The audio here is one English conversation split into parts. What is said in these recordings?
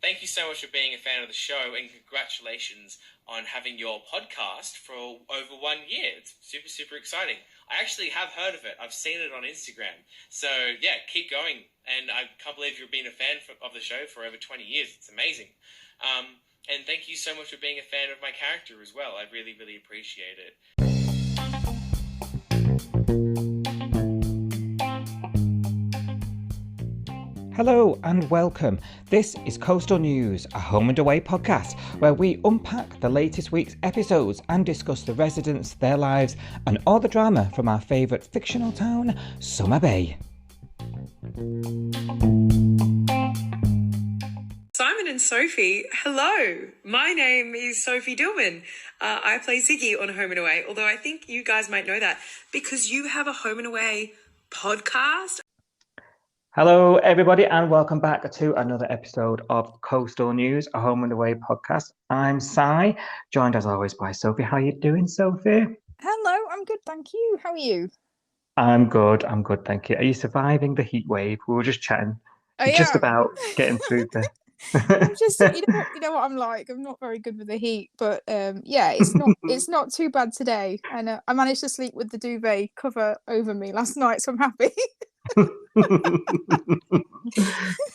thank you so much for being a fan of the show, and congratulations on having your podcast for over 1 year. It's super, super exciting. I actually have heard of it. I've seen it on Instagram. So, yeah, keep going. And I can't believe you've been a fan of the show for over 20 years. It's amazing. And thank you so much for being a fan of my character as well. I really, really appreciate it. Hello and welcome. This is Coastal News, a home and away podcast where we unpack the latest week's episodes and discuss the residents, their lives, and all the drama from our favourite fictional town, Summer Bay. Simon and Sophie, hello. My name is Sophie Dillman. I play Ziggy on Home and Away, although I think you guys might know that because you have a Home and Away podcast. Hello, everybody, and welcome back to another episode of Coastal News, a home and away podcast. I'm Si, joined as always by Sophie. How are you doing, Sophie? Hello, I'm good, thank you. How are you? I'm good, thank you. Are you surviving the heat wave? We were just chatting. Just about getting through the... I'm just, you know what I'm like. I'm not very good with the heat, but yeah, it's not too bad today. And I managed to sleep with the duvet cover over me last night, so I'm happy.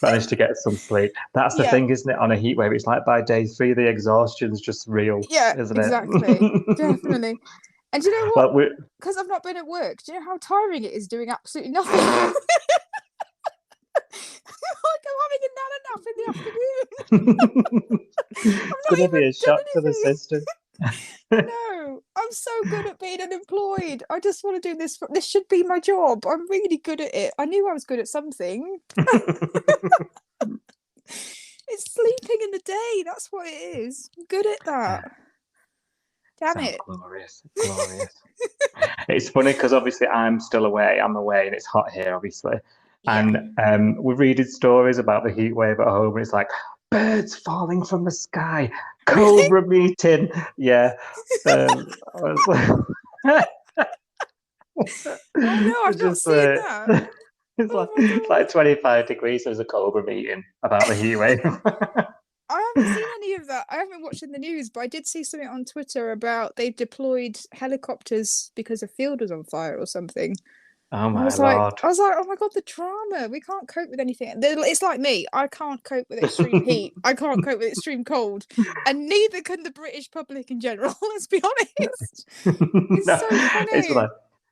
Managed to get some sleep. That's the thing, isn't it? On a heat wave, it's like by day 3, the exhaustion's just real. Yeah, isn't exactly. it? Definitely. And do you know what? Because I've not been at work, do you know how tiring it is doing absolutely nothing? Like I'm having a nana nap in the afternoon. It's going to be a shock to the system. No, I'm so good at being unemployed. I just want to do this. This should be my job. I'm really good at it. I knew I was good at something. It's sleeping in the day. That's what it is. I'm good at that. Damn it. Glorious. It's funny because obviously I'm still away. I'm away and it's hot here, obviously. Yeah. And we're reading stories about the heat wave at home and it's like, birds falling from the sky, cobra meeting. Yeah. I was like... no, I've not seen that. It's like 25 degrees. There's a cobra meeting about the heat wave. I haven't seen any of that. I haven't watched in the news, but I did see something on Twitter about they deployed helicopters because a field was on fire or something. Oh my Lord. I was like, oh my God, the drama. We can't cope with anything. It's like me. I can't cope with extreme heat. I can't cope with extreme cold. And neither can the British public in general, let's be honest. It's so funny.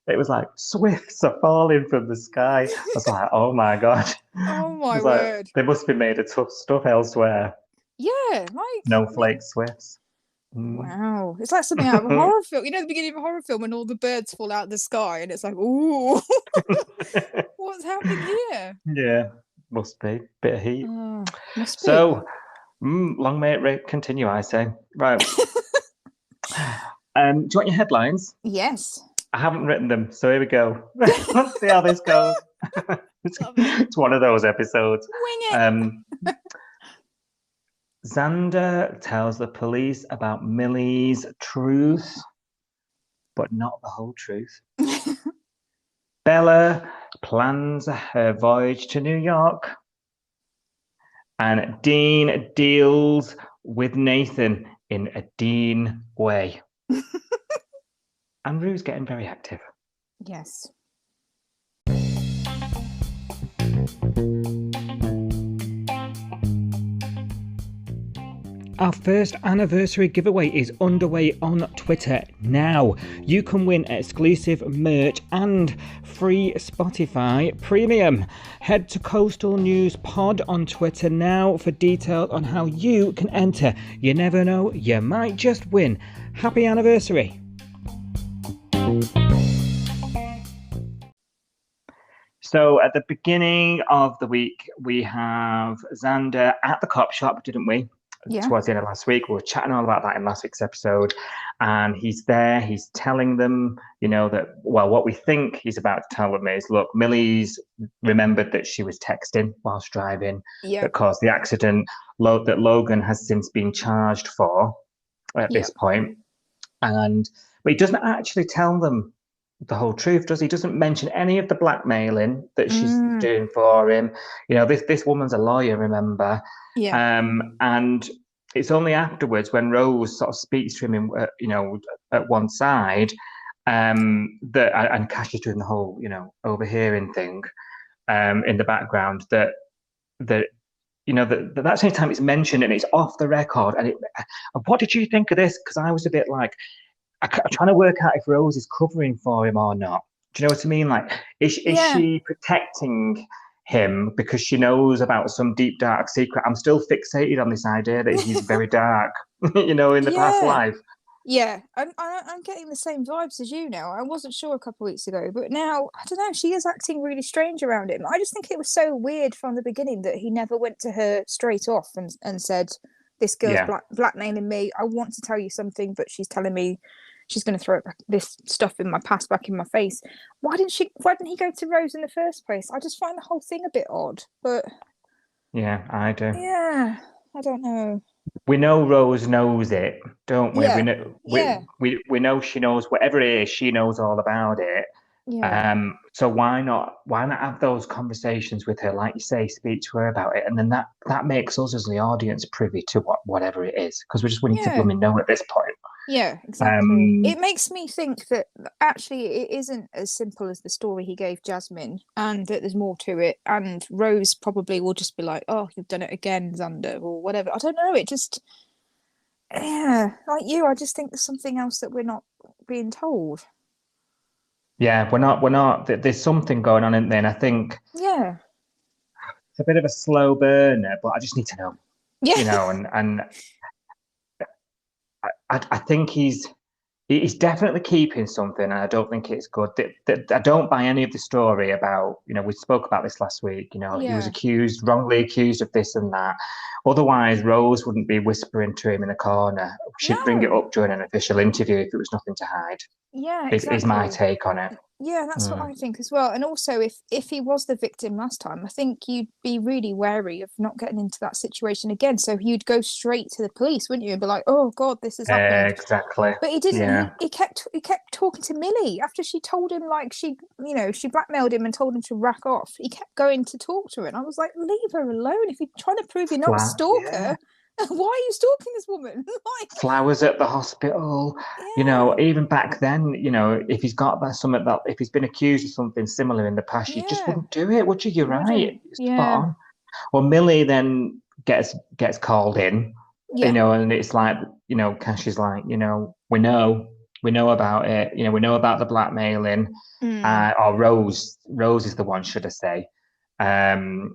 It was like swifts are falling from the sky. I was like, oh my God. Oh my word. Like, they must be made of tough stuff elsewhere. Yeah, snowflake swifts. Wow, it's like something out of a horror film. You know, the beginning of a horror film when all the birds fall out of the sky, and it's like, ooh, what's happening here? Yeah, must be bit of heat. Must be. So, long may it continue, I say. Right. Do you want your headlines? Yes. I haven't written them, so here we go. Let's see how this goes. It's one of those episodes. Wing it. Xander tells the police about Millie's truth, but not the whole truth. Bella plans her voyage to New York. And Dean deals with Nathan in a Dean way. And Rue's getting very active. Yes. Our first anniversary giveaway is underway on Twitter now. You can win exclusive merch and free Spotify Premium. Head to Coastal News Pod on Twitter now for details on how you can enter. You never know, you might just win. Happy anniversary. So at the beginning of the week, we have Xander at the cop shop, didn't we? Yeah. Towards the end of last week. We were chatting all about that in last week's episode. And he's there, he's telling them, that, well, what we think he's about to tell them is, look, Millie's remembered that she was texting whilst driving that caused the accident that Logan has since been charged for at this point. But he doesn't actually tell them the whole truth, does he? Doesn't mention any of the blackmailing that she's Mm, doing for him. This woman's a lawyer, remember? yeah. And it's only afterwards when Rose sort of speaks to him at one side, that and Cash is doing the whole, overhearing thing, in the background, that that's the only time it's mentioned and it's off the record. And what did you think of this? Because I was a bit like, I'm trying to work out if Rose is covering for him or not. Do you know what I mean? Like, is Yeah. she protecting him because she knows about some deep dark secret? I'm still fixated on this idea that he's very dark, in the past Yeah. life. Yeah, I'm getting the same vibes as you now. I wasn't sure a couple of weeks ago, but now I don't know. She is acting really strange around him. I just think it was so weird from the beginning that he never went to her straight off and said, "This girl's Yeah. blackmailing me. I want to tell you something, but she's telling me she's going to throw this stuff in my past back in my face." Why didn't he go to Rose in the first place? I just find the whole thing a bit odd. But Yeah, I do. yeah, I don't know. We know Rose knows it, don't we? We Yeah, know yeah, we know she knows whatever it is, she knows all about it. yeah. So why not have those conversations with her, like you say, speak to her about it, and then that makes us as the audience privy to whatever it is, because we just need to Yeah. blooming know at this point. Yeah, exactly. Um, It makes me think that actually it isn't as simple as the story he gave Jasmine, and that there's more to it. And Rose probably will just be like, "Oh, you've done it again, Xander," or whatever. I don't know. It just, yeah, like you, I just think there's something else that we're not being told. yeah, we're not. There's something going on in there, and I think Yeah, it's a bit of a slow burner, but I just need to know, yeah, and I think he's definitely keeping something, and I don't think it's good. I don't buy any of the story about, we spoke about this last week, he was yeah. wrongly accused of this and that. Otherwise, Rose wouldn't be whispering to him in a corner. She'd bring it No, up during an official interview if it was nothing to hide, yeah, is my exactly. take on it. Yeah, that's what Mm. I think as well. And also, if he was the victim last time, I think you'd be really wary of not getting into that situation again. So you'd go straight to the police, wouldn't you? And be like, "Oh God, this has happened." Exactly. But he didn't. Yeah. He kept talking to Millie after she told him, like, she blackmailed him and told him to rack off. He kept going to talk to her, and I was like, "Leave her alone. If you're trying to prove you're not a Yeah. stalker, why are you stalking this woman?" Like, Flowers at the hospital. yeah, Even back then, if he's got if he's been accused of something similar in the past, you just yeah, wouldn't do it, would you? You're you right. wouldn't. It's spot Yeah, on. Well, Millie then gets called in, yeah, and it's like, Cash is like, we know about it, we know about the blackmailing, mm, or Rose is the one, should I say,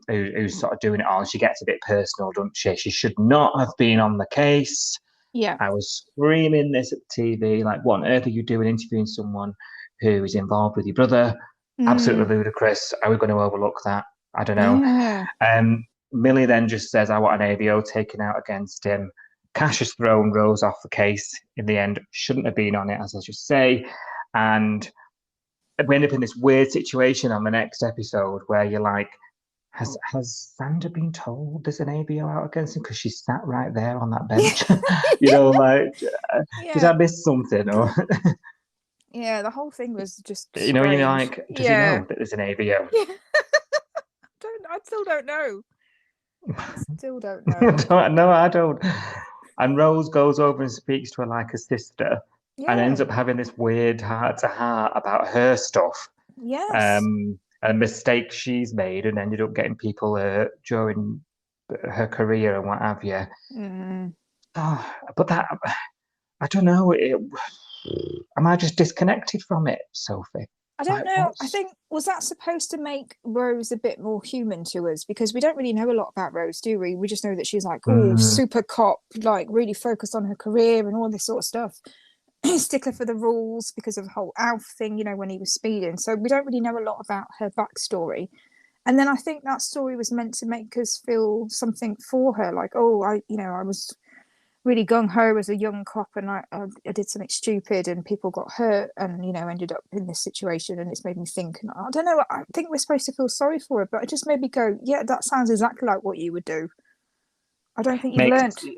who's sort of doing it all. She gets a bit personal, doesn't she? She should not have been on the case. yeah. I was screaming this at the TV, like, what on earth are you doing interviewing someone who is involved with your brother? Mm, Absolutely ludicrous. Are we going to overlook that? I don't know. yeah, Millie then just says, I want an ABO taken out against him. Cash has thrown Rose off the case in the end, shouldn't have been on it, as I just say. And we end up in this weird situation on the next episode where you're like, has Sandra been told there's an ABO out against him? Because she sat right there on that bench. Like, did I yeah, miss something? Or, yeah. The whole thing was just strange. like, does he Yeah, know that there's an ABO? yeah. I still don't know. I still don't know. No, I don't. And Rose goes over and speaks to her like a sister and ends Yeah. up having this weird heart to heart about her stuff, Yes. and mistakes she's made and ended up getting people hurt during her career and what have you. Mm. But I don't know. Am I just disconnected from it, Sophie? I don't Like, know. I think, was that supposed to make Rose a bit more human to us? Because we don't really know a lot about Rose, do we? We just know that she's like, oh, Mm, super cop, like really focused on her career and all this sort of stuff. Stickler for the rules because of the whole Alf thing, when he was speeding. So we don't really know a lot about her backstory. And then I think that story was meant to make us feel something for her, like, oh, I was really gung ho as a young cop, and I did something stupid, and people got hurt, and ended up in this situation, and it's made me think. And I don't know. I think we're supposed to feel sorry for her, but it just made me go, yeah, that sounds exactly like what you would do. I don't think you've makes learnt.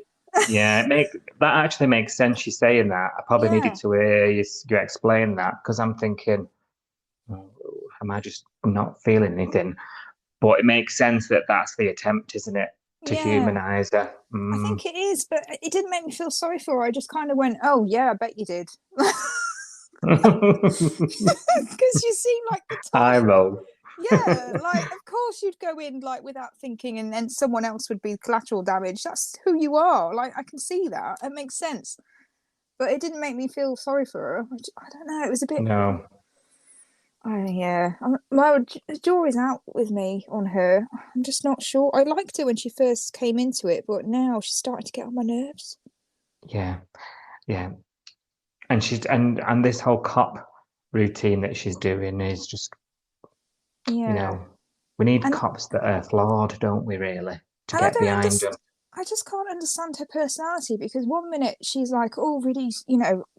Yeah, that actually makes sense. You saying that. I probably needed Yeah. to hear you explain that because I'm thinking, oh, am I just not feeling anything? But it makes sense that that's the attempt, isn't it, to Yeah. humanize her? I think it is, but it didn't make me feel sorry for her. I just kind of went, oh, yeah, I bet you did. Because you seem like the I type. roll. Yeah, like, of course you'd go in, like, without thinking, and then someone else would be collateral damage. That's who you are. Like, I can see that. It makes sense. But it didn't make me feel sorry for her. I don't know. It was a bit. No. Yeah. Well, the jury's out with me on her. I'm just not sure. I liked her when she first came into it, but now she's starting to get on my nerves. Yeah. Yeah. And and this whole cop routine that she's doing is just, Yeah. we need And cops that are flawed, don't we, really, to and I get don't behind understand. them. I just can't understand her personality because one minute she's like, oh, really,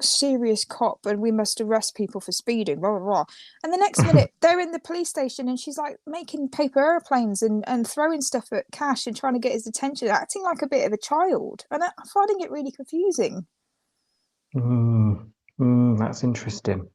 serious cop and we must arrest people for speeding, blah, blah, blah. And the next minute they're in the police station and she's like making paper airplanes and throwing stuff at Cash and trying to get his attention, acting like a bit of a child. And I'm finding it really confusing. That's interesting.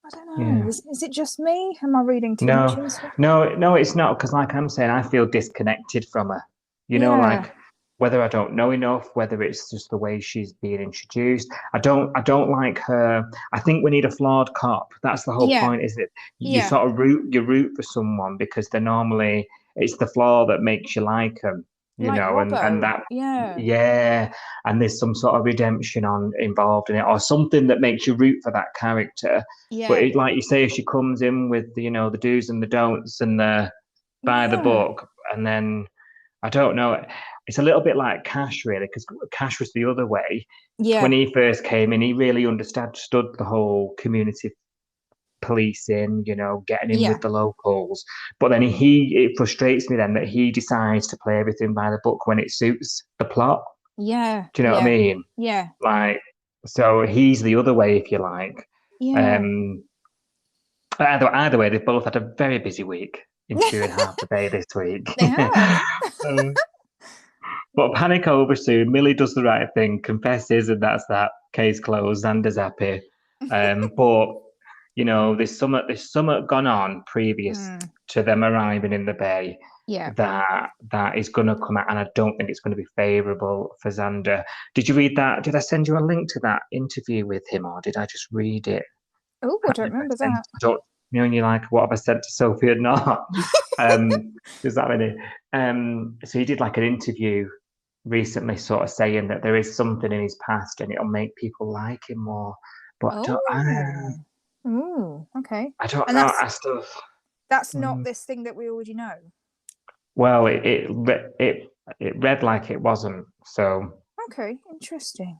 I don't know. Yeah. Is it just me? Am I reading too much No, into it? no, it's not because, like I'm saying, I feel disconnected from her. Yeah. Like whether I don't know enough, whether it's just the way she's being introduced. I don't like her. I think we need a flawed cop. That's the whole Yeah. point, is it? You Yeah. sort of root for someone because they're normally it's the flaw that makes you like them, Like and Robbo. that Yeah. yeah, and there's some sort of redemption involved in it or something that makes you root for that character. But Yeah. like you say, if she comes in with the do's and the don'ts and the by the Yeah. book, and then I don't know, it's a little bit like Cash really, because Cash was the other way. When Yeah. he first came in, he really understood the whole community policing, getting in with Yeah. the locals. But then it frustrates me then that he decides to play everything by the book when it suits the plot. Yeah. Do you know what I Yeah. mean? Yeah. Like, so he's the other way, if you like. Yeah. Um, either way, they've both had a very busy week, interviewing half the day this week. They have. Um, but panic over soon. Millie does the right thing, confesses, and that's that. Case closed. Xander's happy. But there's something gone on previous Mm, to them arriving in the bay yeah. that is going to come out, and I don't think it's going to be favourable for Xander. Did you read that? Did I send you a link to that interview with him, or did I just read it? Oh, I don't remember that. I don't, and you're like, what have I sent to Sophie or not? There's that many. So he did like an interview recently, sort of saying that there is something in his past and it'll make people like him more. But Oh. Ooh, okay. I don't And know. I still. that's not Mm, this thing that we already know. well, it read like it wasn't. So, Okay, interesting.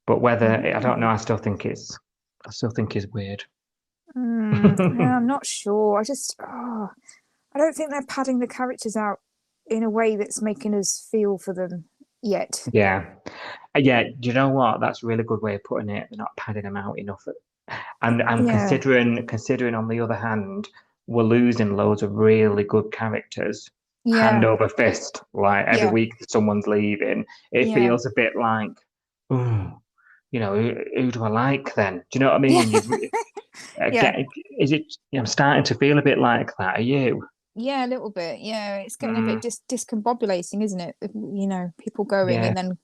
but whether I don't know. Mm. I still think it's weird. Yeah, I'm not sure. I don't think they're padding the characters out in a way that's making us feel for them yet. Yeah. Yeah. Do you know what? That's a really good way of putting it. They're not padding them out enough. And Yeah. considering on the other hand, we're losing loads of really good characters hand Yeah. over fist. Like every Yeah. week someone's leaving. It Yeah. feels a bit like, ooh, who do I like then? Do you know what I Yeah. mean? Yeah. Is it? I'm starting to feel a bit like that. Are you? Yeah, a little bit. Yeah, it's getting a bit Mm, discombobulating, isn't it? People going yeah, and then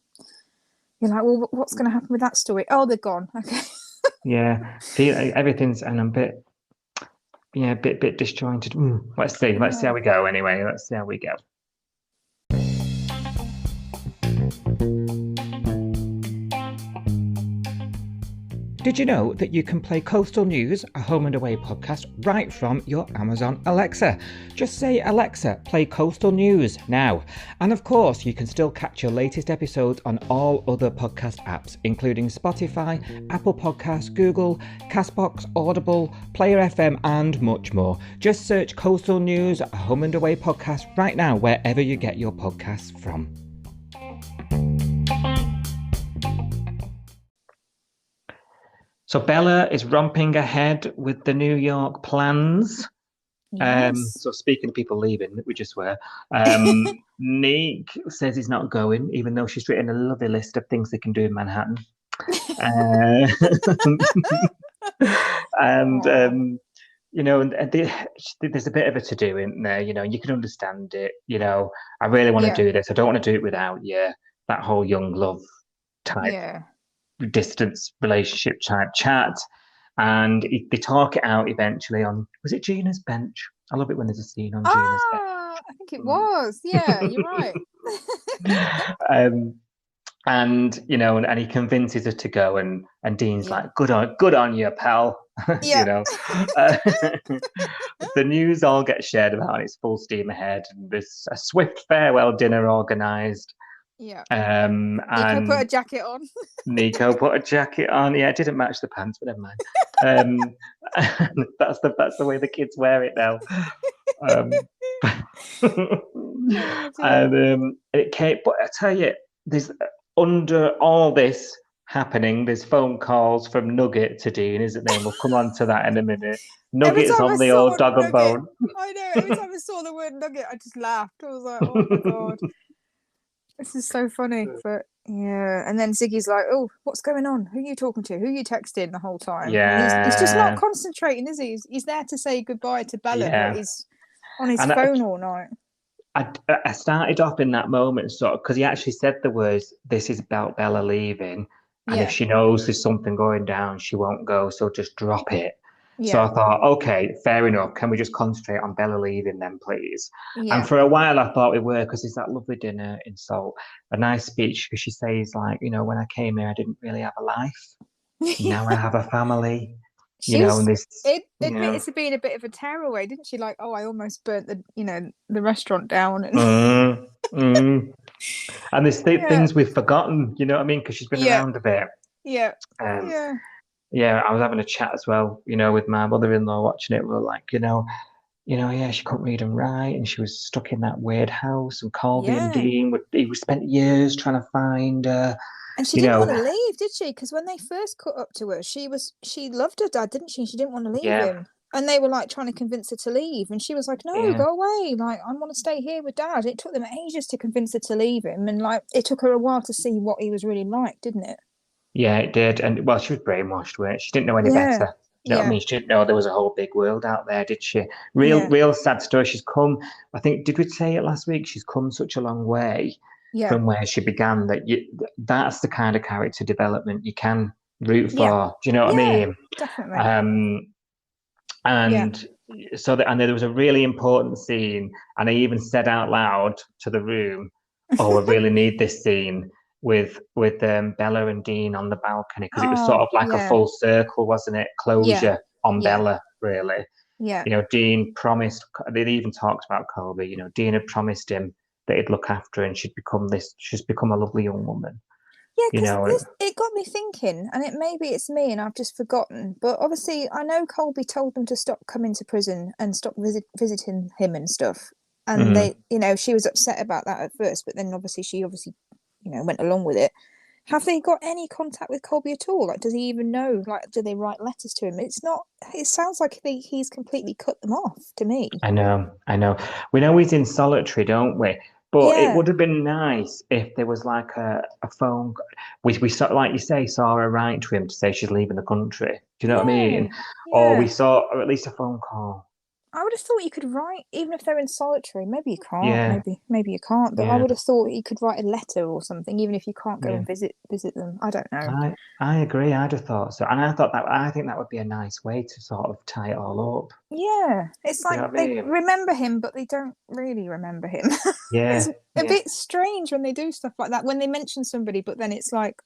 you're like, well, what's going to happen with that story? Oh, they're gone. Okay. yeah. Feel everything's and I'm a bit. Yeah, bit disjointed. Let's see. Let's see how Yeah. we go anyway. Let's see how we go. Did you know that you can play Coastal News, a home and away podcast, right from your Amazon Alexa? Just say, Alexa, play Coastal News now. And of course, you can still catch your latest episodes on all other podcast apps, including Spotify, Apple Podcasts, Google, Castbox, Audible, Player FM, and much more. Just search Coastal News, a home and away podcast right now, wherever you get your podcasts from. So Bella is romping ahead with the New York plans. Yes. So speaking of people leaving, we just were. Nick says he's not going, even though she's written a lovely list of things they can do in Manhattan. Uh, and there's a bit of a to-do, isn't there? You can understand it. I really want to Yeah. do this. I don't want to do it without you. That whole young love type Yeah. distance relationship type chat. And they talk it out eventually on, was it Gina's bench? I love it when there's a scene on Gina's bench. I think it was. Yeah, you're right. And he convinces her to go, and Dean's Yeah. like, good on you, pal. Yeah. The news all gets shared about, and it's full steam ahead, and there's a swift farewell dinner organised. Yeah. And Nico put a jacket on. Nico put a jacket on. Yeah, it didn't match the pants, but never mind. That's the way the kids wear it now. And it came, but I tell you, there's under all this happening, there's phone calls from Nugget to Dean, isn't there? And we'll come on to that in a minute. Nugget's on the old dog and bone. I know. Every time I saw the word Nugget, I just laughed. I was like, oh my god, this is so funny. But yeah, and then Ziggy's like, oh, what's going on? Who are you talking to? Who are you texting the whole time? Yeah, he's just not concentrating, is he? He's there to say goodbye to Bella, but he's on his phone all night. I started off in that moment, sort of, because he actually said the words, "This is about Bella leaving, and if she knows there's something going down, she won't go, so just drop it." Yeah. So I thought, okay, fair enough. Can we just concentrate on Bella leaving then, please? Yeah. And for a while, I thought we were, because it's that lovely dinner in Salt, a nice speech, because she says, like, when I came here, I didn't really have a life. Now I have a family. Admitted to being a bit of a tearaway, didn't she? Like, oh, I almost burnt the restaurant down. And and there's things we've forgotten, you know what I mean? Because she's been around a bit. Yeah. Yeah, I was having a chat as well, with my mother-in-law watching it. We were like, she couldn't read and write, and she was stuck in that weird house. And Colby and Dean, he spent years trying to find her. And she didn't want to leave, did she? Because when they first caught up to her, she loved her dad, didn't she? She didn't want to leave him. And they were like trying to convince her to leave. And she was like, no, go away. Like, I want to stay here with dad. It took them ages to convince her to leave him. And like, it took her a while to see what he was really like, didn't it? Yeah, it did. And well, she was brainwashed, weren't she? She didn't know any better. You know what I mean? She didn't know there was a whole big world out there, did she? Real sad story. She's come, I think, did we say it last week? She's come such a long way from where she began, that's the kind of character development you can root for. Do you know what I mean? Definitely. So there was a really important scene, and I even said out loud to the room, "Oh, I really need this scene with Bella and Dean on the balcony," because it was sort of like a full circle, wasn't it? Closure on Bella, really. Yeah. Dean promised. They even talked about Colby. Dean had promised him that he'd look after her, and she's become a lovely young woman. Yeah, because it got me thinking, and maybe it's me and I've just forgotten, but obviously I know Colby told them to stop coming to prison and stop visiting him and stuff. And they, she was upset about that at first, but then she went along with it. Have they got any contact with Colby at all? Like, does he even know? Like, do they write letters to him? It sounds like he's completely cut them off to me. I know. We know he's in solitary, don't we? But it would have been nice if there was like a phone. We saw, like you say, saw her write to him to say she's leaving the country. Do you know what I mean? Or we saw, or at least a phone call. I would have thought you could write, even if they're in solitary. Maybe you can't. Maybe you can't. But I would have thought you could write a letter or something, even if you can't go and visit them. I don't know. I agree. I'd have thought so, and I think that would be a nice way to sort of tie it all up. Yeah, it's like they remember him, but they don't really remember him. Yeah, it's a bit strange when they do stuff like that. When they mention somebody, but then it's like,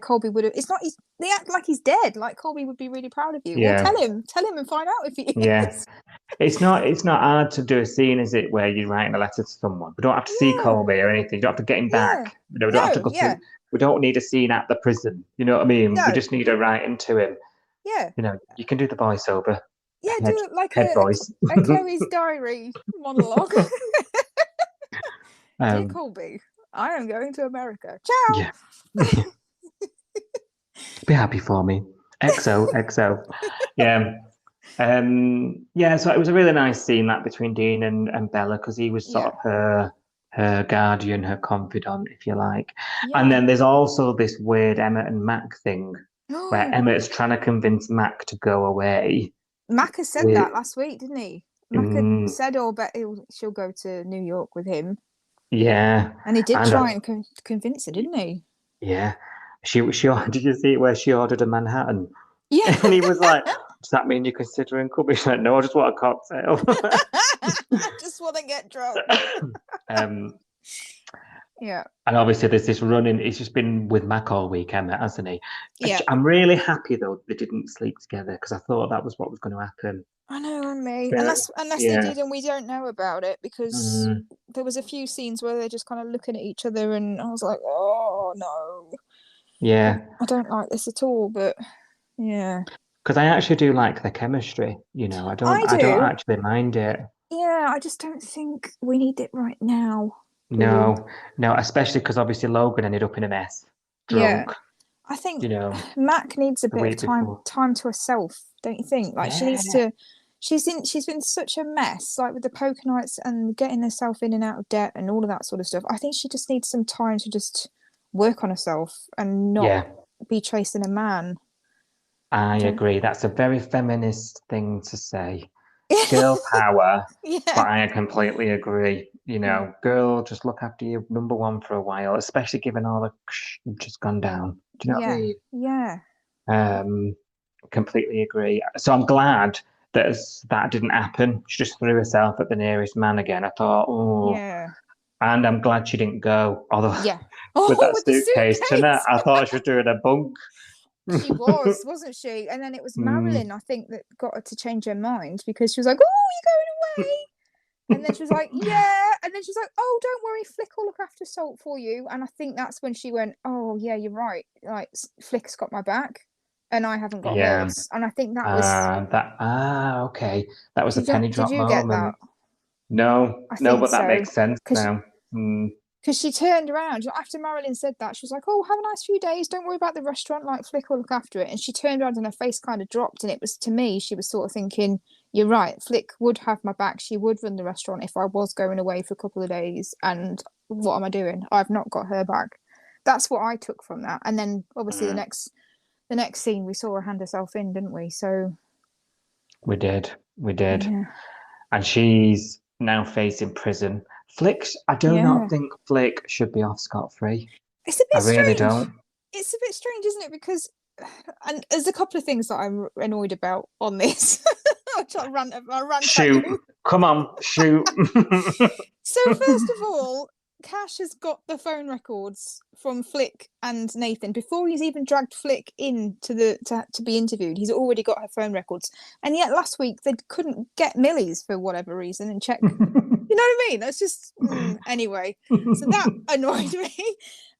Colby would have. It's not. They act like he's dead. Like Colby would be really proud of you. Yeah. Well, tell him, and find out if he is. Yeah, it's not hard to do a scene, is it, where you're writing a letter to someone? We don't have to see Colby or anything. You don't have to get him back. We don't have to go to. We don't need a scene at the prison. You know what I mean? No. We just need a writing to him. Yeah. You can do the voiceover. Yeah, do it like head voice. A Chloe's diary monologue. Dear Colby, I am going to America. Ciao. Yeah. Be happy for me. XO. Yeah. Yeah, so it was a really nice scene that between Dean and Bella because he was sort Yeah. of her guardian, her confidant, if you like. And Yeah. then there's also this weird Emma and Mac thing where Emma is trying to convince Mac to go away. Macca said With, that last week, didn't he? Macca mm, said, "Oh, bet she'll go to New York with him," yeah, and he did and try and convince her, didn't he? yeah, she did you see it where she ordered a Manhattan? Yeah. And he was like, "Does that mean you're considering coming?" She's like, "No, I just want a cocktail." I just want to get drunk. um, Yeah. And obviously, there's this running. He's just been with Mac all week, Emma, hasn't he? Yeah. I'm really happy though they didn't sleep together because I thought that was what was going to happen. I know, and me. Yeah, Unless they yeah, did and we don't know about it, because there was a few scenes where they're just kind of looking at each other, and I was like, oh no, yeah. I don't like this at all. But yeah, Because I actually do like the chemistry. I I don't do. actually mind it. Yeah, I just don't think we need it right now. No, no, especially because obviously Logan ended up in a mess, Yeah, drunk. I think You know, Mac needs a the bit of week before. time to herself, don't you think? Like she Yeah, needs to. She's been such a mess, like with the poker nights and getting herself in and out of debt and all of that sort of stuff. I think she just needs some time to just work on herself and not yeah. be chasing a man. I Don't. agree. That's a very feminist thing to say. Girl power. Yeah. But I completely agree. Girl, just look after your number one for a while, especially given all the just gone down. Do you know what I Yeah. mean? Yeah. Completely agree. So I'm glad that didn't happen. She just threw herself at the nearest man again. I thought, oh, Yeah. and I'm glad she didn't go. Although Yeah. with Oh, that with the suitcase tonight, suitcase. I thought she was doing a bunk. She was, wasn't she? And then it was Mm, Marilyn, I think, that got her to change her mind because she was like, "Oh, you're going away." And then she was like, "Yeah." And then she was like, "Oh, don't worry, Flick will look after Salt for you." And I think that's when she went, "Oh, yeah, you're right. Like, Flick's got my back and I haven't got yeah. hers." And I think that was, Okay. That was a penny did drop you get that? moment. No, I no, think but that so. makes sense Because now. Mm, she turned around after Marilyn said that. She was like, "Oh, have a nice few days. Don't worry about the restaurant. Like, Flick will look after it." And she turned around and her face kind of dropped. And it was, to me, she was sort of thinking, "You're right. Flick would have my back. She would run the restaurant if I was going away for a couple of days. And what am I doing? I've not got her back." That's what I took from that. And then obviously mm. the next scene we saw her hand herself in, didn't we? So We did. We did. yeah, And she's now facing prison. I do yeah. not think Flick should be off scot-free. It's a I bit really strange. don't. It's a bit strange, isn't it? Because, and there's a couple of things that I'm annoyed about on this. Which I'll rant at Shoot. you. Come on, shoot. So first of all, Cash has got the phone records from Flick and Nathan before he's even dragged Flick in to be interviewed. He's already got her phone records, and yet last week they couldn't get Millie's for whatever reason and check. You know what I mean? That's just anyway. So that annoyed me.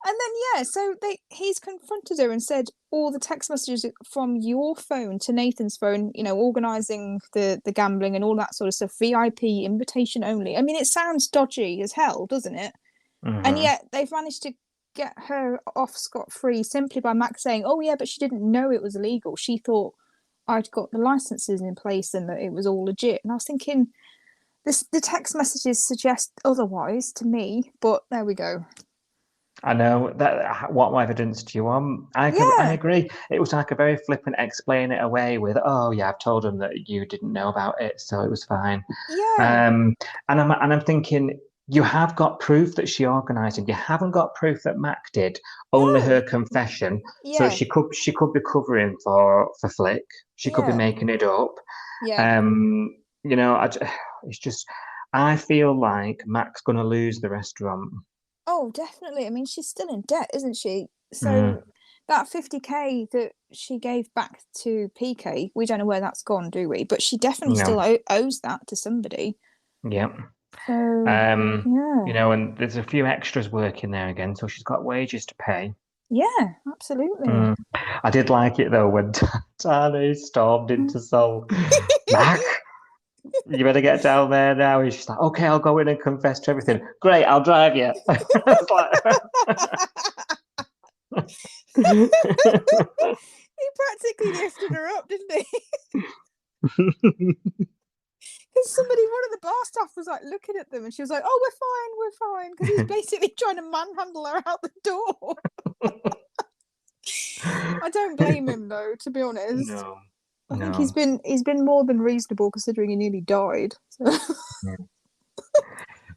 And then so he's confronted her and said all the text messages from your phone to Nathan's phone, organising the gambling and all that sort of stuff, VIP invitation only. I mean, it sounds dodgy as hell, doesn't it? And yet they've managed to get her off scot-free simply by Max saying, "Oh yeah, but she didn't know it was illegal. She thought I'd got the licenses in place and that it was all legit." And I was thinking, the text messages suggest otherwise to me, but there we go. I know that. What evidence do you want? I agree. It was like a very flippant explain it away with, "Oh yeah, I've told them that you didn't know about it, so it was fine." Yeah. And I'm thinking, you have got proof that she organised it. You haven't got proof that Mac did. Only her confession. So Yeah. she could be covering for Flick. She could be making it up. Yeah. It's just, I feel like Mac's going to lose the restaurant. Oh, definitely. I mean, she's still in debt, isn't she? So that 50k that she gave back to PK, we don't know where that's gone, do we? But she definitely still owes that to somebody. Yep. So, and there's a few extras working there again, so she's got wages to pay. Yeah, absolutely. I did like it though when Tani stormed into Seoul. Mac, you better get down there now. He's just like, "Okay, I'll go in and confess to everything." "Great, I'll drive you." He practically lifted her up, didn't he? Because one of the bar staff was like looking at them, and she was like, "Oh, we're fine," because he's basically trying to manhandle her out the door. I don't blame him though, to be honest. No. I think he's been more than reasonable considering he nearly died. So.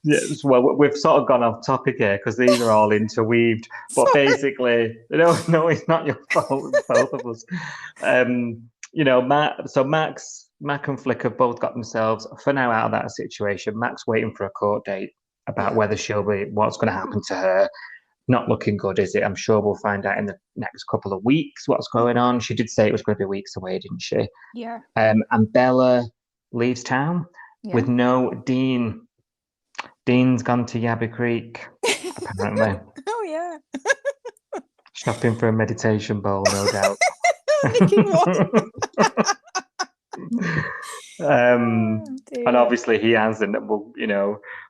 Yes, well, we've sort of gone off topic here because these are all interweaved. But basically, no, it's not your fault. It's both of us. Mac and Flick have both got themselves for now out of that situation. Mac's waiting for a court date about whether what's going to happen to her. Not looking good, is it? I'm sure we'll find out in the next couple of weeks what's going on. She did say it was going to be weeks away, didn't she? Yeah. And Bella leaves town with no Dean. Dean's gone to Yabby Creek, apparently. Oh, yeah. Shopping for a meditation bowl, no doubt. Nicking one. And obviously he hasn't,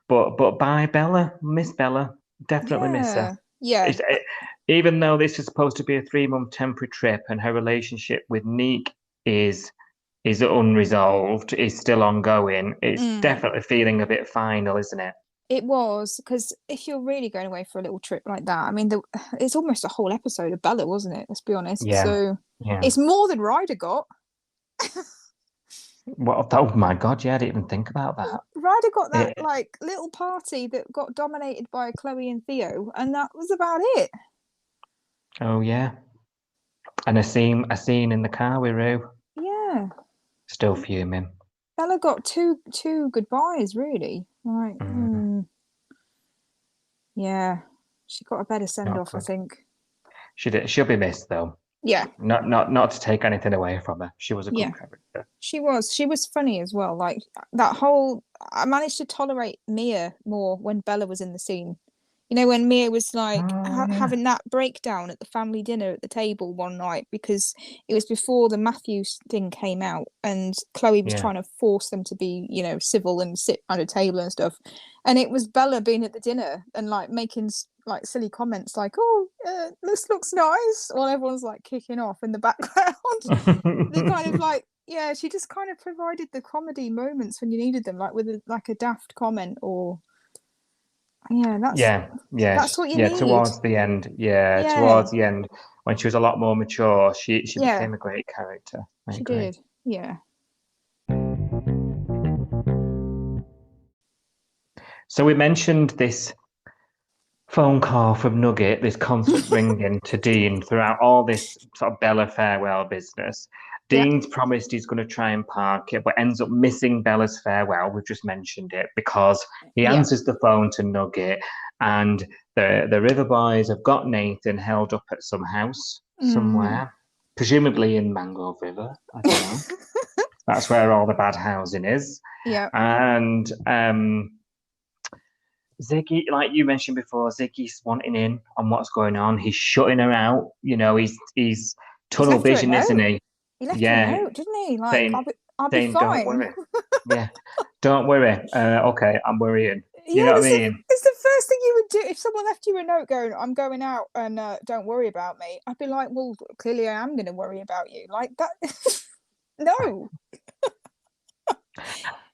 but bye, Bella. Miss Bella. Definitely miss her. Yeah. Even though this is supposed to be a 3-month temporary trip and her relationship with Neek is unresolved, is still ongoing, it's definitely feeling a bit final, isn't it? It was, because if you're really going away for a little trip like that, I mean, it's almost a whole episode of Bella, wasn't it? Let's be honest. Yeah. So it's more than Ryder got. Well, oh my God, yeah, I didn't even think about that. Ryder got that little party that got dominated by Chloe and Theo, and that was about it. Oh yeah, and a scene in the car with Rue. Yeah. Still fuming. Bella got two goodbyes, really. Right. Yeah, she got a better send off, I think. She did. She'll be missed though. Yeah. Not to take anything away from her. She was a good character. She was funny as well. Like that whole, I managed to tolerate Mia more when Bella was in the scene. You know, when Mia was like having that breakdown at the family dinner at the table one night, because it was before the Matthews thing came out, and Chloe was trying to force them to be, civil and sit at a table and stuff. And it was Bella being at the dinner and like making like silly comments like, "Oh, this looks nice," while everyone's like kicking off in the background. They kind of like, she just kind of provided the comedy moments when you needed them, like with a daft comment or. That's what you need. Towards the end, towards the end, when she was a lot more mature, she became a great character. She did, yeah. So we mentioned this phone call from Nugget, this constant ringing to Dean throughout all this sort of Bella farewell business. Dean's promised he's going to try and park it, but ends up missing Bella's farewell. We've just mentioned it because he answers the phone to Nugget, and the River Boys have got Nathan held up at some house somewhere, presumably in Mangrove River. I don't know. That's where all the bad housing is. Yeah. And Ziggy, like you mentioned before, Ziggy's wanting in on what's going on. He's shutting her out. He's tunnel vision, isn't he? He left her a note, didn't he? Like, saying, I'll be fine. Don't worry. Don't worry. Okay, I'm worrying. You know what I mean? It's the first thing you would do if someone left you a note going, "I'm going out and don't worry about me." I'd be like, "Well, clearly I am going to worry about you." Like that. No.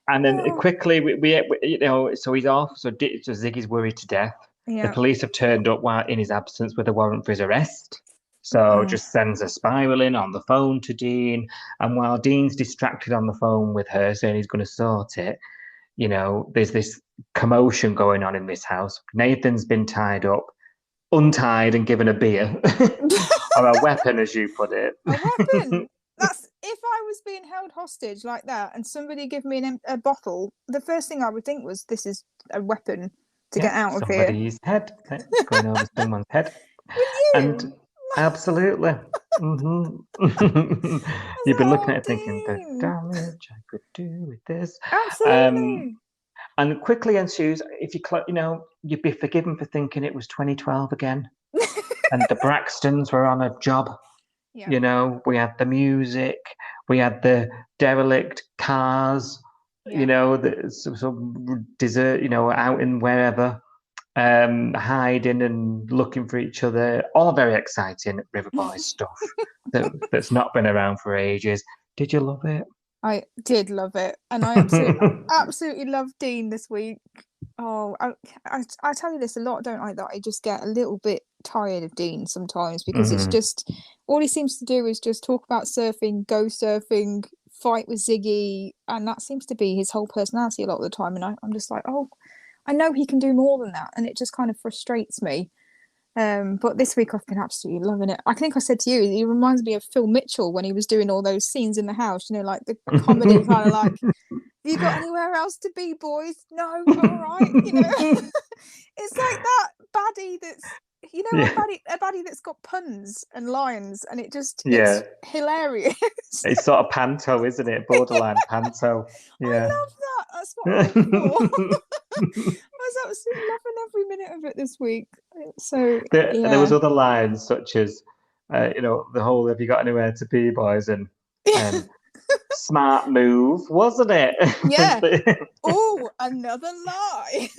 And then quickly, we so he's off. So Ziggy's worried to death. Yeah. The police have turned up while in his absence with a warrant for his arrest. So just sends a spiraling on the phone to Dean. And while Dean's distracted on the phone with her, saying he's going to sort it, there's this commotion going on in this house. Nathan's been tied up, untied and given a beer. Or a weapon, as you put it. A weapon? That's, if I was being held hostage like that and somebody give me a bottle, the first thing I would think was, this is a weapon to get out of here. Somebody's head. It's going over someone's head. And absolutely. Mm-hmm. You've been looking at it thinking, the damage I could do with this. Absolutely. And quickly ensues, if you'd be forgiven for thinking it was 2012 again. And the Braxtons were on a job. Yeah. We had the music, we had the derelict cars, some desert, out in wherever. Hiding and looking for each other, all very exciting River Boys stuff that's not been around for ages. Did you love it? I did love it, and I absolutely loved Dean this week. Oh, I tell you this a lot, don't I? That I just get a little bit tired of Dean sometimes because it's just all he seems to do is just talk about surfing, go surfing, fight with Ziggy, and that seems to be his whole personality a lot of the time. And I'm just like, oh, I know he can do more than that, and it just kind of frustrates me. But this week I've been absolutely loving it. I think I said to you, he reminds me of Phil Mitchell when he was doing all those scenes in the house, you know, like the comedy kind of like, you got anywhere else to be, boys? No, all right, you know. It's like that baddie that's, you know, a baddie that's got puns and lines, and it's hilarious. It's sort of panto, isn't it? Borderline panto. Yeah. I love that. That's what I'm for. I was absolutely loving every minute of it this week. So there was other lines such as, you know, the whole "Have you got anywhere to be, boys?" and smart move, wasn't it? Yeah. Oh, another lie.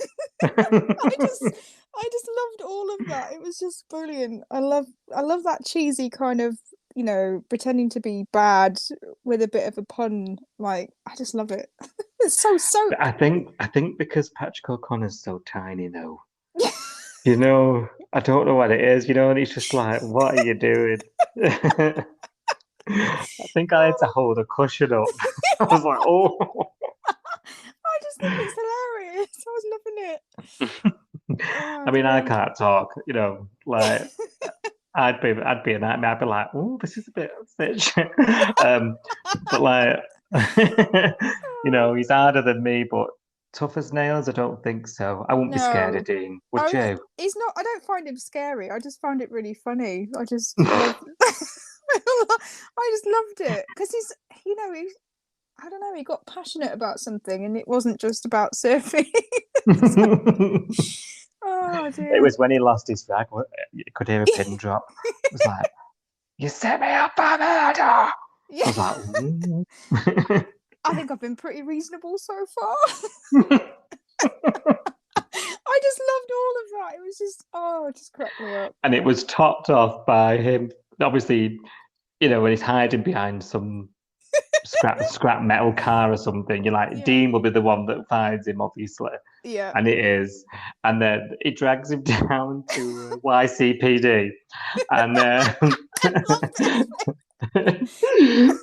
I just loved all of that. It was just brilliant. I love that cheesy kind of, you know, pretending to be bad with a bit of a pun. Like, I just love it. It's so. I think because Patrick O'Connor's so tiny, though. You know, I don't know what it is, you know, and he's just like, what are you doing? I think I had to hold a cushion up. I was like, oh. I just think it's hilarious. I was loving it. I mean, I can't talk, you know, like I'd be a nightmare. I'd be like, oh, this is a bit bitch. But like, you know, he's harder than me, but tough as nails, I don't think so. I wouldn't be scared of Dean, would you? He's not. I don't find him scary. I just found it really funny. I just loved it because he's, you know, I don't know, he got passionate about something, and it wasn't just about surfing. Oh dear. It was when he lost his flag. You could hear a pin drop. It was like, "You set me up for murder." Yeah. I was like, I think I've been pretty reasonable so far. I just loved all of that. It was just, it just cracked me up. And it was topped off by him, obviously, you know, when he's hiding behind some scrap metal car or something. You're like, Dean will be the one that finds him, obviously. Yeah. And it is. And then it drags him down to YCPD. And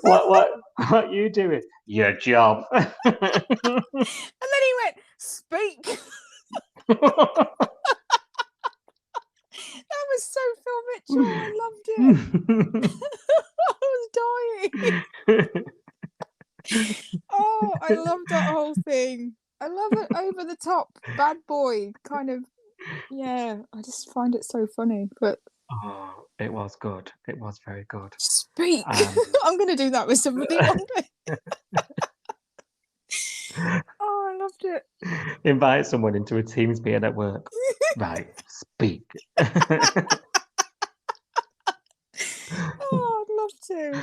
what you doing? Your job. And then he went, speak. That was so Phil Mitchell. I loved it. I was dying. Oh, I loved that whole thing. I love it, over the top bad boy kind of. Yeah, I just find it so funny. But it was good. It was very good. Speak. I'm going to do that with somebody one day. Oh, I loved it. Invite someone into a Teams meeting at work. Right, speak. Oh, I'd love to.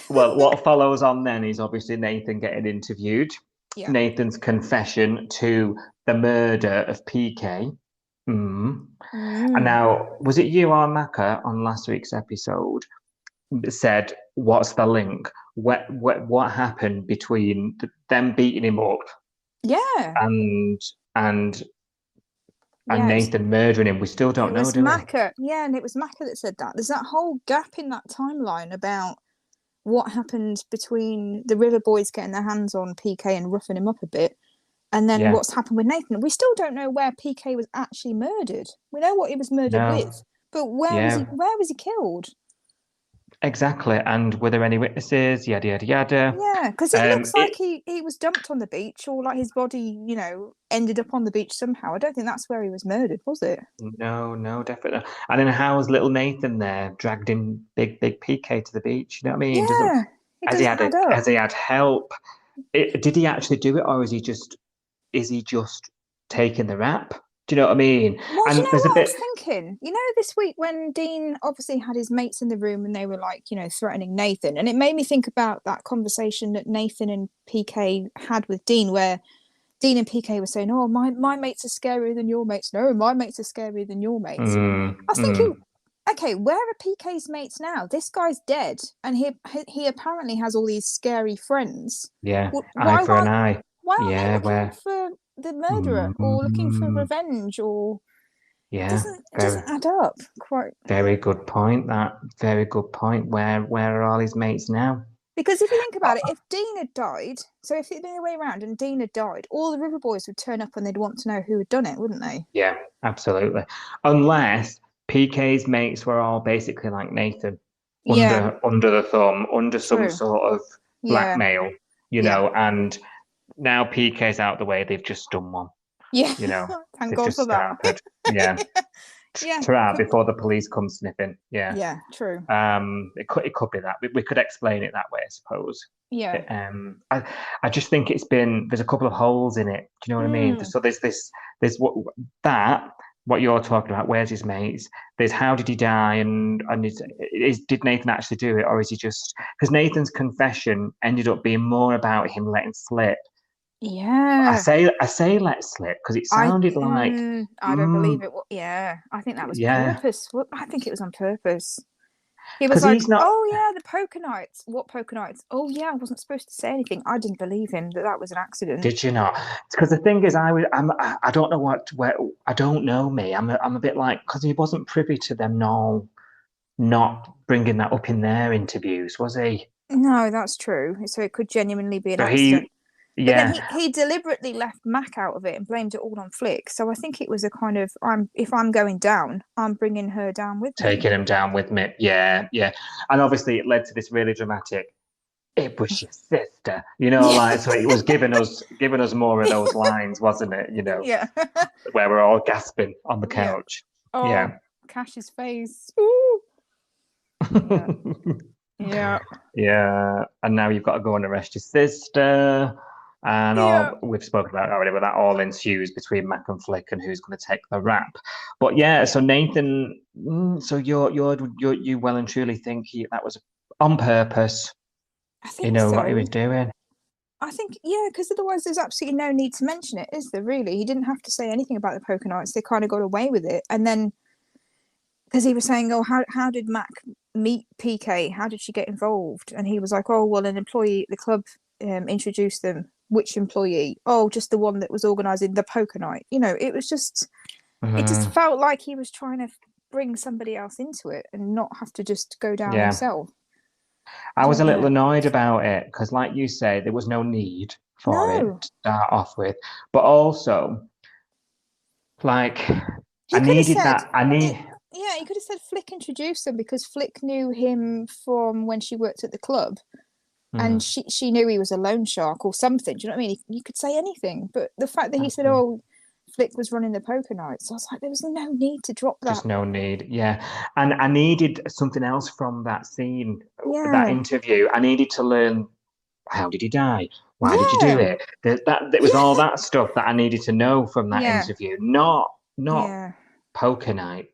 Well, what follows on then is obviously Nathan getting interviewed. Yeah. Nathan's confession to the murder of PK. And now, was it you or Maka on last week's episode that said, what's the link? What happened between them beating him up? Yeah. And Nathan murdering him? We still don't know, do we? Yeah, and it was Maka that said that. There's that whole gap in that timeline about what happened between the River Boys getting their hands on PK and roughing him up a bit, and then what's happened with Nathan. We still don't know where PK was actually murdered. We know what he was murdered with, but where was he killed? Exactly. And were there any witnesses? Yada yada yada. Yeah, because it looks like he was dumped on the beach, or like his body, you know, ended up on the beach somehow. I don't think that's where he was murdered, was it? No, definitely not. And then how was little Nathan there, dragged him big PK to the beach? You know what I mean? Yeah. Has he had help? Did he actually do it, or is he just taking the rap? Do you know what I mean? Well, and you know what I was thinking? You know, this week when Dean obviously had his mates in the room and they were like, you know, threatening Nathan, and it made me think about that conversation that Nathan and PK had with Dean, where Dean and PK were saying, "Oh, my mates are scarier than your mates." No, my mates are scarier than your mates. I was thinking, okay, where are PK's mates now? This guy's dead, and he apparently has all these scary friends. Yeah, eye Why for an aren't eye. why aren't they Yeah, looking where for the murderer or looking for mm, revenge or yeah, it doesn't add up quite. very good point. That very good point. Where are all his mates now? Because if you think about it, if Dean had died, so if it'd been the way around and Dean had died, all the River Boys would turn up and they'd want to know who had done it, wouldn't they? Yeah, absolutely. Unless PK's mates were all basically like Nathan, Yeah, under the thumb, under some true. sort of Yeah, blackmail, yeah, and now PK's out the way, they've just done one, yeah. you know, Thank they've God just for that. started. Yeah. Yeah, Before the police come sniffing. Yeah. yeah, true. It could be that. We could explain it that way, I suppose. Yeah. I just think there's a couple of holes in it. Do you know what I mean? Mm. So there's what you're talking about. Where's his mates? There's how did he die, and did Nathan actually do it, or is he just because Nathan's confession ended up being more about him letting slip. I Yeah. say let slip because it sounded like I don't believe it. Yeah, I think that was yeah, purpose. I think it was on purpose. He was because like, he's not. "Oh yeah, the poker nights. What poker nights? Oh yeah, I wasn't supposed to say anything. I didn't believe him that was an accident." Did you not? Because the thing is, I don't know where I don't know me. I'm a bit like because he wasn't privy to them not bringing that up in their interviews, was he? No, that's true. So it could genuinely be an So accident. But then yeah, he deliberately left Mac out of it and blamed it all on Flick. So I think it was a kind of if I'm going down, I'm bringing her down with me. taking him down with me. Yeah, yeah, and obviously it led to this really dramatic. It was your sister, Yeah. like so. It was giving us more of those lines, wasn't it? Yeah. Where we're all gasping on the Yeah. couch. Oh, Yeah. Cash's face. Ooh. Yeah. Yeah. Yeah, and now you've got to go and arrest your sister. And Yeah. we've spoken about it already, but that all ensues between Mac and Flick and who's going to take the rap. But yeah, so Nathan, so you well and truly think that was on purpose. I think What he so. was doing. I think, yeah, because otherwise there's absolutely no need to mention it, is there, really? He didn't have to say anything about the poker nights. They kind of got away with it. And then, because he was saying, oh, how did Mac meet PK? How did she get involved? And he was like, oh, well, an employee at the club introduced them. Which employee? Oh, just the one that was organising the poker night. It was just, it just felt like he was trying to bring somebody else into it and not have to just go down Yeah. himself. I was a little annoyed about it because, like you say, there was no need for it No. to start off with. But also, like, You I could have needed said, that. yeah, you could have said Flick introduced them because Flick knew him from when she worked at the club, and she knew he was a loan shark or something. Do you know what I mean? You could say anything, but the fact that he said, "Oh, Flick was running the poker nights," I was like, there was no need to drop that. Just no need, yeah. And I needed something else from that scene, that Yeah. interview. I needed to learn how did he die? Why did you do Yeah. it? It was all that stuff that I needed to know from that Yeah. interview, not Yeah. poker night.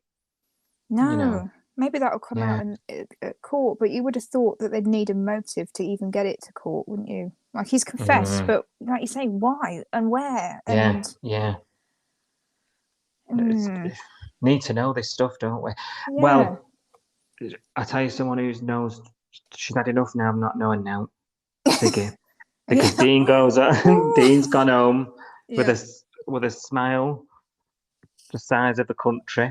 No. Maybe that'll come Yeah. out at court, but you would have thought that they'd need a motive to even get it to court, wouldn't you? Like he's confessed, but like you say, why and where? And Yeah. Need to know this stuff, don't we? yeah. Well, I tell you, someone who knows she's had enough now. I'm not knowing now. Siggy. Because Dean goes, Dean's gone home with a smile the size of the country,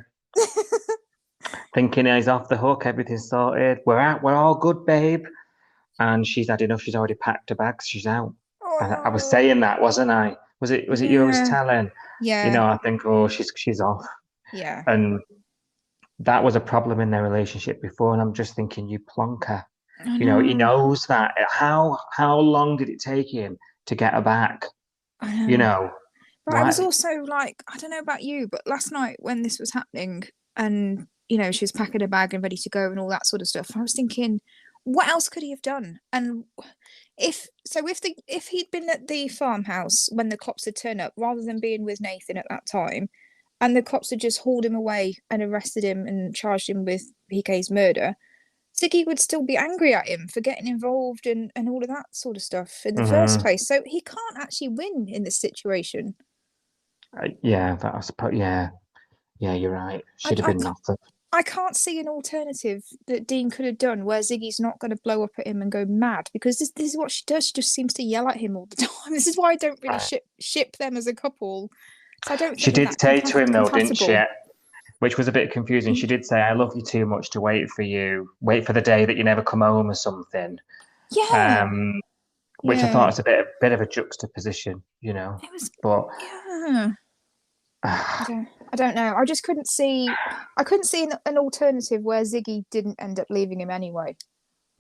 thinking he's off the hook, everything's sorted. We're all good, babe. And she's had enough. She's already packed her bags. She's out. I was saying that, wasn't I? Was it you I was telling? Yeah. I think, she's off. Yeah. And that was a problem in their relationship before. And I'm just thinking, you plonker. He knows that. How long did it take him to get her back? I know. But I was also like, I don't know about you, but last night when this was happening and, she was packing her bag and ready to go and all that sort of stuff, I was thinking, what else could he have done? And if he'd been at the farmhouse when the cops had turned up, rather than being with Nathan at that time, and the cops had just hauled him away and arrested him and charged him with PK's murder, Ziggy would still be angry at him for getting involved and all of that sort of stuff in the first place. So he can't actually win in this situation. Yeah, that I suppose. Yeah, you're right. Should have been nothing. I can't see an alternative that Dean could have done where Ziggy's not going to blow up at him and go mad, because this is what she does. She just seems to yell at him all the time. This is why I don't really ship them as a couple. So I don't She think they're did that say to him though, didn't she? compatible. Which was a bit confusing. She did say, "I love you too much to wait for you. Wait for the day that you never come home," or something. Yeah, Which I yeah. thought was a bit of a juxtaposition, you know. It was, But yeah. I don't know. I just couldn't see. I couldn't see an alternative where Ziggy didn't end up leaving him anyway.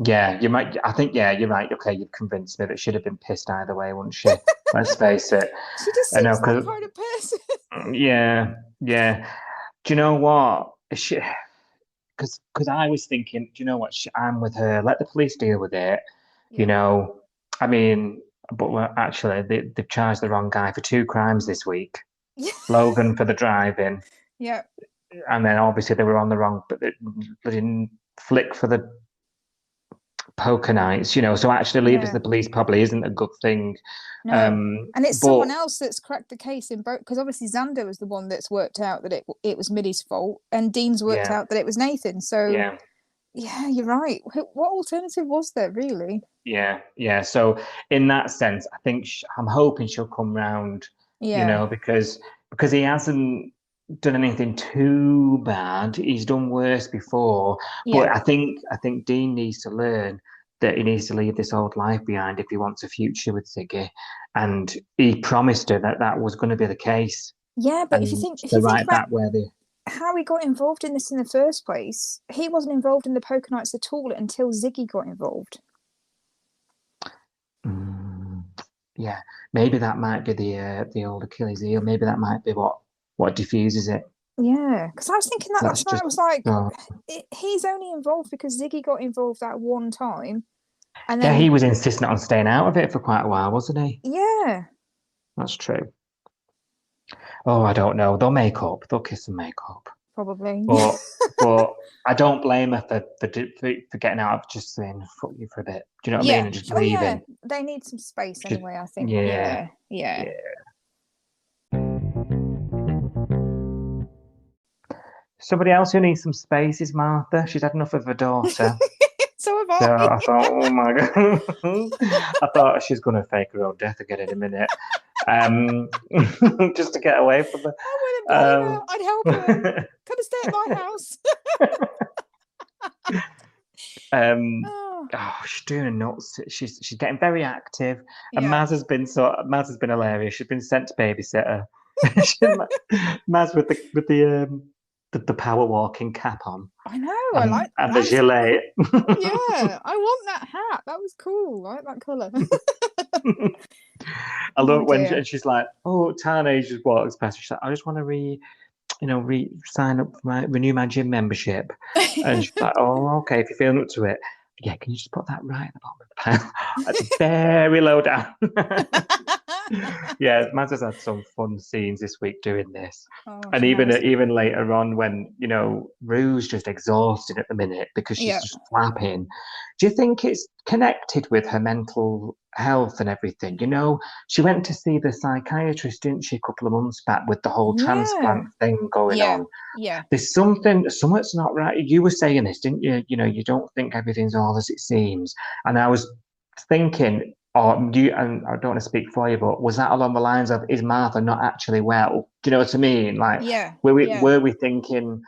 yeah, you might. I think you're right. Okay, you've convinced me that she'd have been pissed either way, wouldn't she? Let's face it. She just I know, seems that because kind of person. yeah, yeah. Do you know what? She, because I was thinking, do you know what? I'm with her. Let the police deal with it. You Yeah. know, I mean, but actually, they've charged the wrong guy for 2 crimes this week. Yeah. Logan for the driving, Yeah. and then obviously they were on the wrong, but they didn't flick for the poker nights, you know. So actually, leaving Yeah. the police probably isn't a good thing. No. And it's But someone else that's cracked the case in both, because obviously Xander was the one that's worked out that it was Millie's fault, and Dean's worked yeah, out that it was Nathan. So yeah, yeah, you're right. What alternative was there really? yeah. So in that sense, I think I'm hoping she'll come round, you Yeah. know, because he hasn't done anything too bad. He's done worse before, but Yeah. I think Dean needs to learn that he needs to leave this old life behind if he wants a future with Siggy, and he promised her that that was going to be the case. Yeah, but if you And think right about back where they how he got involved in this in the first place, he wasn't involved in the poker nights at all until Ziggy got involved. yeah, maybe that might be the old Achilles heel. Maybe that might be what diffuses it. Yeah, because I was thinking that That's last night. just I was like, oh, he's only involved because Ziggy got involved that one time, and yeah. He then was insistent on staying out of it for quite a while, wasn't he? yeah, That's true. Oh, I don't know. They'll make up. They'll kiss and make up. probably. But but I don't blame her for getting out of just saying fuck you for a bit. Do you know what I mean? Yeah. And just Oh yeah, leaving. they need some space Just, anyway. I think. yeah, Yeah. Yeah. yeah. Somebody else who needs some space is Martha. She's had enough of her daughter. So have So I. I thought, oh my god, I thought she's going to fake her own death again in a minute, just to get away from her. I wouldn't blame her. I'd help her. Come and stay at my house. Oh, she's doing nuts. She's getting very active, and yeah. Maz has been hilarious. She's been sent to babysitter. Maz with the power walking cap on. I know. I like and that. the gilet. Yeah, I want that hat. That was cool. I like that colour. I love when dear. she's like, "Oh, Tane just walks past." She's like, "I just want to sign up for renew my gym membership." And she's like, "Oh, okay, if you're feeling up to it, yeah, can you just put that right at the bottom of the pile, very low down?" Yeah, Maz has had some fun scenes this week doing this, and even later on when Rue's just exhausted at the minute because she's just flapping. Do you think it's connected with her mental health and everything? She went to see the psychiatrist, didn't she, a couple of months back with the whole transplant thing going on. Yeah. There's something's not right. You were saying this, didn't you? You don't think everything's all as it seems. And I was thinking, and I don't want to speak for you, but was that along the lines of, is Martha not actually well? Do you know what I mean? Like, were we thinking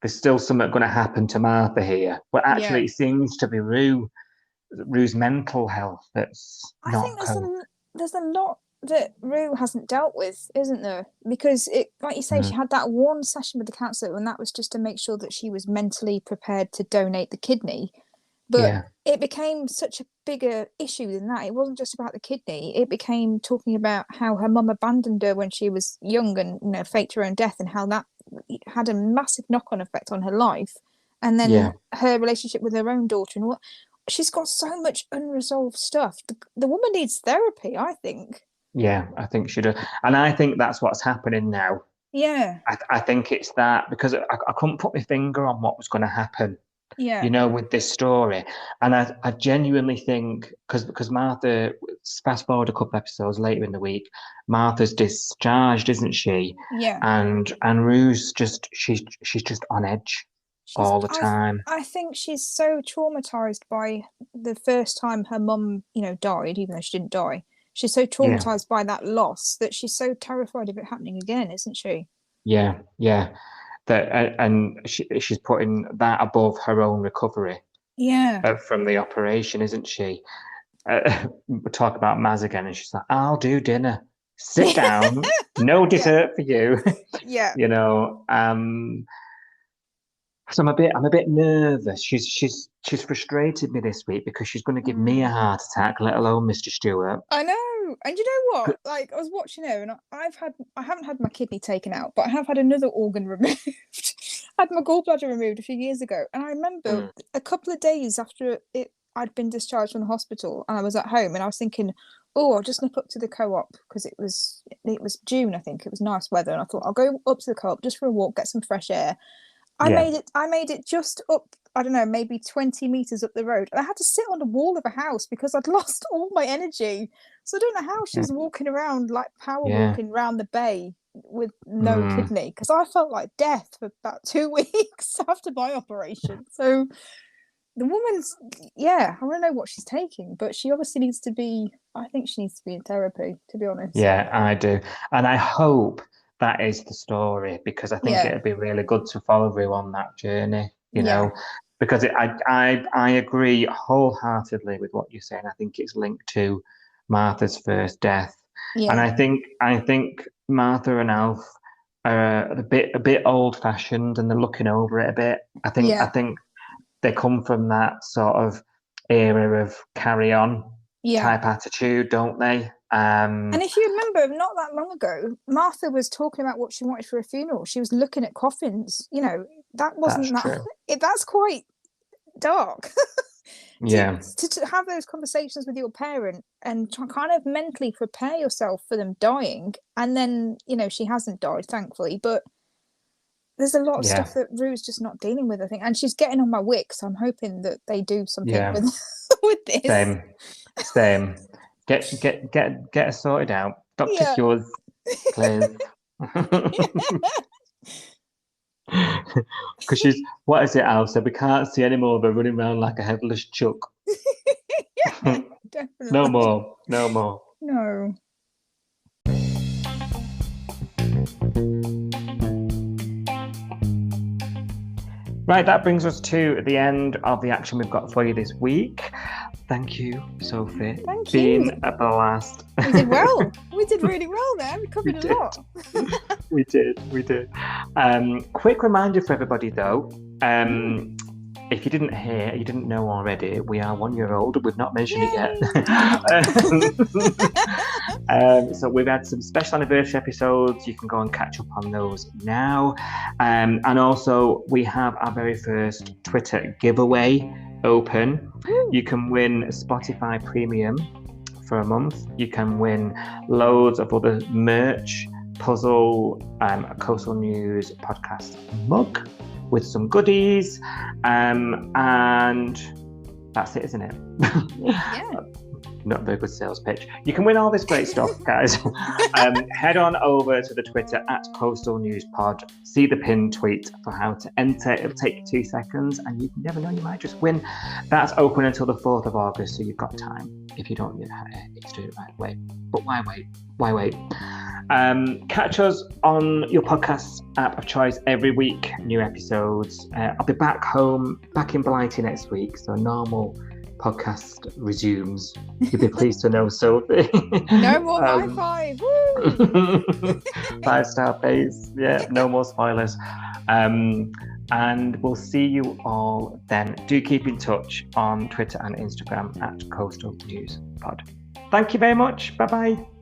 there's still something going to happen to Martha here? But actually, it seems to be Rue's mental health that's not. I think there's a lot that Rue hasn't dealt with, isn't there? Because like you say, she had that one session with the counsellor, and that was just to make sure that she was mentally prepared to donate the kidney. But it became such a bigger issue than that. It wasn't just about the kidney. It became talking about how her mum abandoned her when she was young and faked her own death, and how that had a massive knock-on effect on her life. And then her relationship with her own daughter, and she's got so much unresolved stuff. The woman needs therapy, I think. Yeah, I think she does. And I think that's what's happening now. Yeah. I think it's that, because I couldn't put my finger on what was going to happen. Yeah. With this story. And I genuinely think, because Martha, fast forward a couple episodes later in the week, Martha's discharged, isn't she? Yeah. And Rue's she's just on edge. all the time. I think she's so traumatized by the first time her mum, died, even though she didn't die. She's so traumatized by that loss that she's so terrified of it happening again, isn't she? Yeah. That and she's putting that above her own recovery. Yeah. From the operation, isn't she? We talk about Maz again, and she's like, "I'll do dinner. Sit down. No dessert for you." Yeah. So I'm a bit nervous. She's frustrated me this week because she's going to give me a heart attack, let alone Mr. Stewart. I know. And you know what? Like, I was watching her, and I haven't had my kidney taken out, but I have had another organ removed. I had my gallbladder removed a few years ago, and I remember a couple of days after I'd been discharged from the hospital, and I was at home, and I was thinking, oh, I'll just nip up to the co-op because it was June, I think. It was nice weather, and I thought I'll go up to the co-op just for a walk, get some fresh air. I made it just up, I don't know, maybe 20 meters up the road, and I had to sit on the wall of a house because I'd lost all my energy. So I don't know how she was walking around, like power walking around the bay with no kidney, because I felt like death for about 2 weeks after my operation. So the woman's, I don't know what she's taking, but she obviously needs to be, I think she needs to be in therapy, to be honest. Yeah, I do. And I hope that is the story, because I think it'd be really good to follow her on that journey, you know, because I agree wholeheartedly with what you're saying. I think it's linked to Martha's first death. Yeah. And I think Martha and Alf are a bit old fashioned, and they're looking over it a bit. I think they come from that sort of era of carry on type attitude, don't they? And if you remember, not that long ago, Martha was talking about what she wanted for a funeral. She was looking at coffins. That wasn't that's quite dark. To have those conversations with your parent and to kind of mentally prepare yourself for them dying, and then she hasn't died, thankfully, but there's a lot of stuff that Rue's just not dealing with, I think, and she's getting on my wick, so I'm hoping that they do something with this. Same. Get her sorted out. Dr. Cures, please. Because she's, what is it, Al? So we can't see any more of her running around like a headless chuck. Definitely. No more. No. Right, that brings us to the end of the action we've got for you this week. Thank you, Sophie. Thank you. Been a blast. We did well. We did really well there. We covered a lot. We did. Quick reminder for everybody, though. If you didn't know already, we are 1 year old. We've not mentioned it yet. So we've had some special anniversary episodes. You can go and catch up on those now. And also, we have our very first Twitter giveaway open. You can win Spotify Premium for a month. You can win loads of other merch, puzzle, a Coastal News podcast mug with some goodies, and that's it, isn't it? Not a very good sales pitch. You can win all this great stuff, guys. Head on over to the Twitter at Coastal News Pod. See the pinned tweet for how to enter. It'll take you 2 seconds, and you never know, you might just win. That's open until the 4th of August, so you've got time. If you don't need to do it right away. But why wait? Catch us on your podcast app of choice every week. New episodes. I'll be back in Blighty next week, so normal podcast resumes. You'll be pleased to know, Sophie. No more high five. Woo! 5-star face. Yeah, no more spoilers. And we'll see you all then. Do keep in touch on Twitter and Instagram at Coastal News Pod. Thank you very much. Bye-bye.